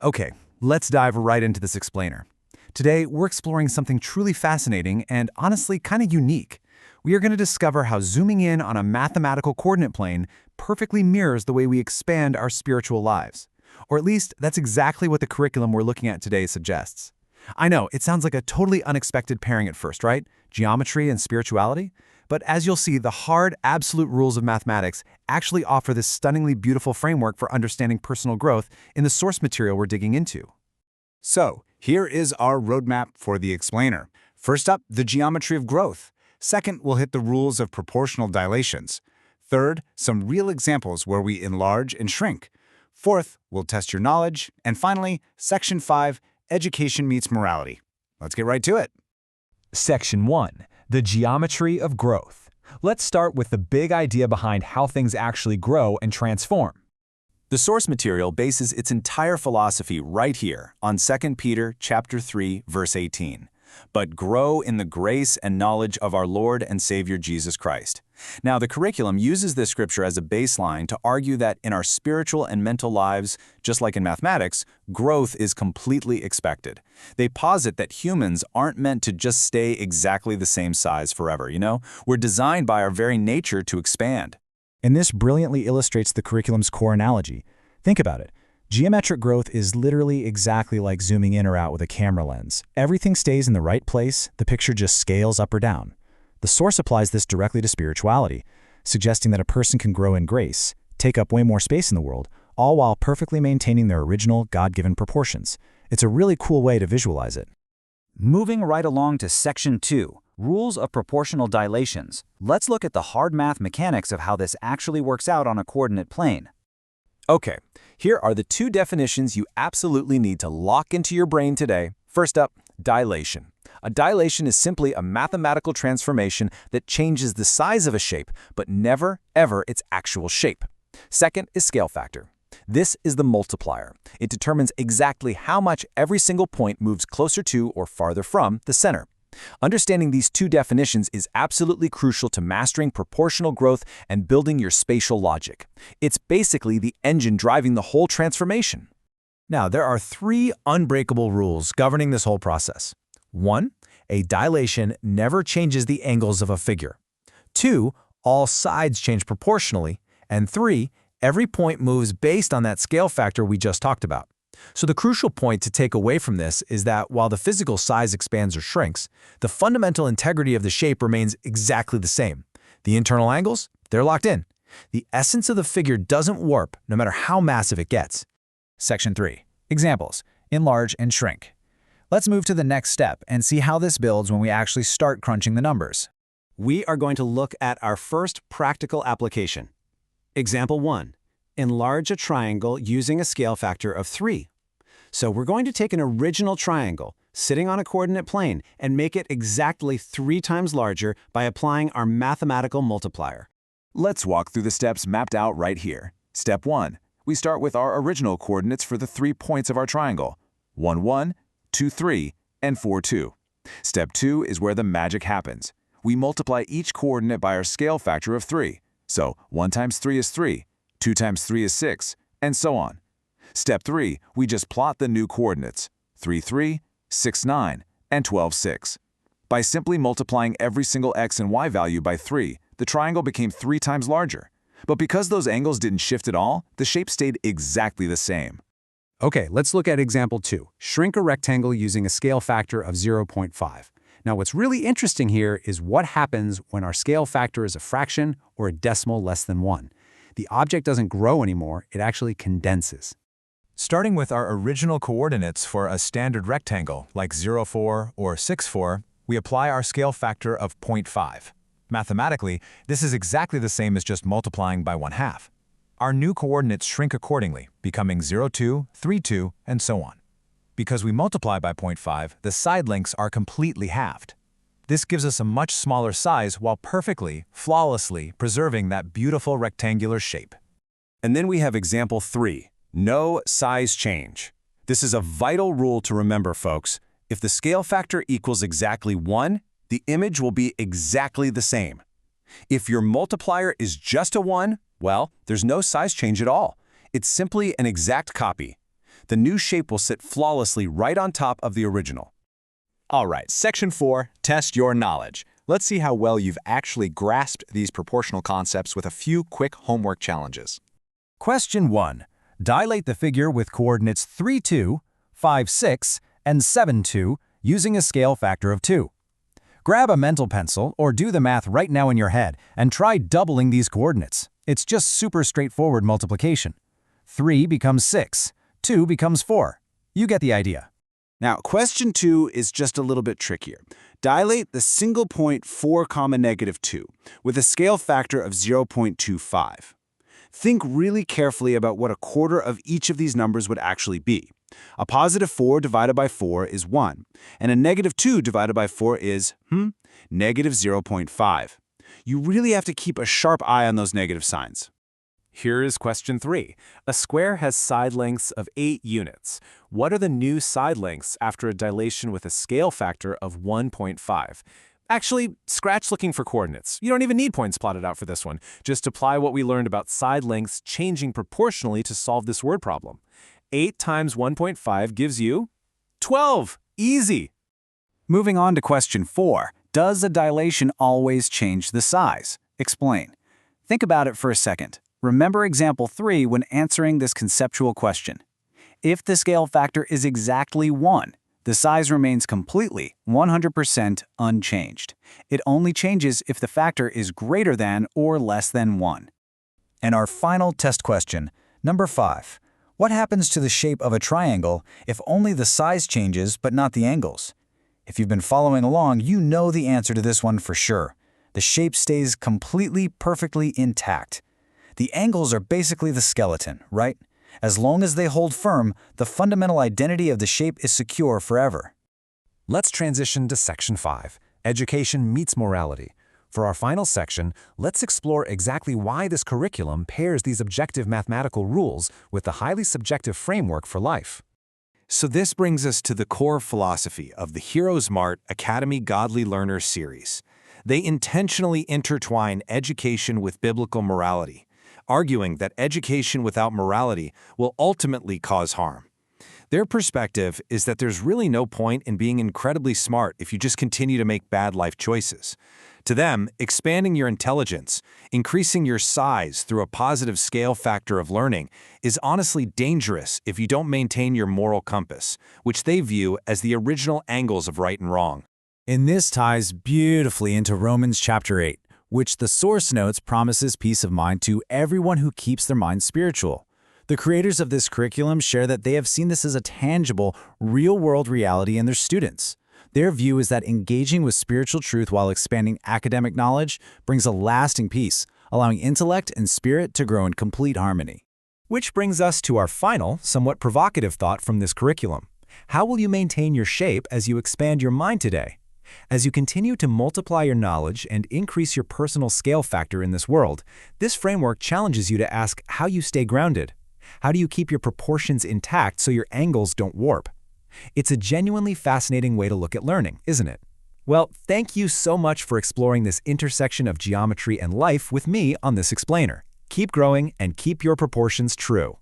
Okay, let's dive right into this explainer. Today, we're exploring something truly fascinating and honestly kind of unique. We are going to discover how zooming in on a mathematical coordinate plane perfectly mirrors the way we expand our spiritual lives. Or at least, that's exactly what the curriculum we're looking at today suggests. I know, it sounds like a totally unexpected pairing at first, right? Geometry and spirituality? But as you'll see, the hard, absolute rules of mathematics actually offer this stunningly beautiful framework for understanding personal growth in the source material we're digging into. So, here is our roadmap for the explainer. First up, the geometry of growth. Second, we'll hit the rules of proportional dilations. Third, some real examples where we enlarge and shrink. Fourth, we'll test your knowledge. And finally, Section 5, Education Meets Morality. Let's get right to it. Section 1. The geometry of growth. Let's start with the big idea behind how things actually grow and transform. The source material bases its entire philosophy right here on 2 Peter chapter 3, verse 18. But grow in the grace and knowledge of our Lord and Savior Jesus Christ. Now, the curriculum uses this scripture as a baseline to argue that in our spiritual and mental lives, just like in mathematics, growth is completely expected. They posit that humans aren't meant to just stay exactly the same size forever, We're designed by our very nature to expand. And this brilliantly illustrates the curriculum's core analogy. Think about it. Geometric growth is literally exactly like zooming in or out with a camera lens. Everything stays in the right place, the picture just scales up or down. The source applies this directly to spirituality, suggesting that a person can grow in grace, take up way more space in the world, all while perfectly maintaining their original God-given proportions. It's a really cool way to visualize it. Moving right along to Section 2, Rules of Proportional Dilations. Let's look at the hard math mechanics of how this actually works out on a coordinate plane. Okay, here are the two definitions you absolutely need to lock into your brain today. First up, dilation. A dilation is simply a mathematical transformation that changes the size of a shape, but never, ever its actual shape. Second is scale factor. This is the multiplier. It determines exactly how much every single point moves closer to or farther from the center. Understanding these two definitions is absolutely crucial to mastering proportional growth and building your spatial logic. It's basically the engine driving the whole transformation. Now, there are three unbreakable rules governing this whole process. 1. A dilation never changes the angles of a figure. 2. All sides change proportionally. And 3. Every point moves based on that scale factor we just talked about. So the crucial point to take away from this is that while the physical size expands or shrinks, the fundamental integrity of the shape remains exactly the same. The internal angles, they're locked in. The essence of the figure doesn't warp no matter how massive it gets. Section 3. Examples. Enlarge and shrink. Let's move to the next step and see how this builds when we actually start crunching the numbers. We are going to look at our first practical application. Example 1. Enlarge a triangle using a scale factor of 3. So we're going to take an original triangle sitting on a coordinate plane and make it exactly 3 times larger by applying our mathematical multiplier. Let's walk through the steps mapped out right here. Step 1. We start with our original coordinates for the 3 points of our triangle. 1, 1, 2, 3, and 4, 2. Step 2 is where the magic happens. We multiply each coordinate by our scale factor of 3. So 1 times 3 is 3, 2 times 3 is 6, and so on. Step 3, we just plot the new coordinates, 3, 3, 6, 9, and 12, 6. By simply multiplying every single x and y value by 3, the triangle became 3 times larger. But because those angles didn't shift at all, the shape stayed exactly the same. Okay, let's look at example 2. Shrink a rectangle using a scale factor of 0.5. Now, what's really interesting here is what happens when our scale factor is a fraction or a decimal less than 1. The object doesn't grow anymore, it actually condenses. Starting with our original coordinates for a standard rectangle like 0,4 or 6,4, we apply our scale factor of 0.5. Mathematically, this is exactly the same as just multiplying by 1/2. Our new coordinates shrink accordingly, becoming 0,2, 3,2, and so on. Because we multiply by 0.5, the side lengths are completely halved. This gives us a much smaller size while perfectly, flawlessly preserving that beautiful rectangular shape. And then we have example 3, no size change. This is a vital rule to remember, folks. If the scale factor equals exactly 1, the image will be exactly the same. If your multiplier is just a 1, well, there's no size change at all. It's simply an exact copy. the new shape will sit flawlessly right on top of the original. All right, Section 4, test your knowledge. Let's see how well you've actually grasped these proportional concepts with a few quick homework challenges. Question 1. Dilate the figure with coordinates 3, 2, 5, 6, and 7, 2 using a scale factor of 2. Grab a mental pencil or do the math right now in your head and try doubling these coordinates. It's just super straightforward multiplication. 3 becomes 6, 2 becomes 4. You get the idea. Now, question 2 is just a little bit trickier. Dilate the single point 4, -2 with a scale factor of 0.25. Think really carefully about what a quarter of each of these numbers would actually be. A +4 divided by 4 is 1, and a -2 divided by 4 is, -0.5. You really have to keep a sharp eye on those negative signs. Here is question 3. A square has side lengths of 8 units. What are the new side lengths after a dilation with a scale factor of 1.5? Actually, scratch looking for coordinates. You don't even need points plotted out for this one. Just apply what we learned about side lengths changing proportionally to solve this word problem. 8 times 1.5 gives you 12. Easy. Moving on to question 4. Does a dilation always change the size? Explain. Think about it for a second. Remember example 3 when answering this conceptual question. If the scale factor is exactly 1, the size remains completely, 100% unchanged. It only changes if the factor is greater than or less than 1. And our final test question, number 5. What happens to the shape of a triangle if only the size changes but not the angles? If you've been following along, you know the answer to this one for sure. The shape stays completely, perfectly intact. The angles are basically the skeleton, right? As long as they hold firm, the fundamental identity of the shape is secure forever. Let's transition to Section 5, Education Meets Morality. For our final section, let's explore exactly why this curriculum pairs these objective mathematical rules with the highly subjective framework for life. So this brings us to the core philosophy of the heroesmartacademy Godly Learner series. They intentionally intertwine education with biblical morality, arguing that education without morality will ultimately cause harm. Their perspective is that there's really no point in being incredibly smart if you just continue to make bad life choices. To them, expanding your intelligence, increasing your size through a positive scale factor of learning is honestly dangerous if you don't maintain your moral compass, which they view as the original angles of right and wrong. And this ties beautifully into Romans chapter 8, which the source notes promises peace of mind to everyone who keeps their mind spiritual. The creators of this curriculum share that they have seen this as a tangible, real-world reality in their students. Their view is that engaging with spiritual truth while expanding academic knowledge brings a lasting peace, allowing intellect and spirit to grow in complete harmony. Which brings us to our final, somewhat provocative thought from this curriculum. How will you maintain your shape as you expand your mind today? As you continue to multiply your knowledge and increase your personal scale factor in this world, this framework challenges you to ask how you stay grounded. How do you keep your proportions intact so your angles don't warp? It's a genuinely fascinating way to look at learning, isn't it? Well, thank you so much for exploring this intersection of geometry and life with me on this explainer. Keep growing and keep your proportions true.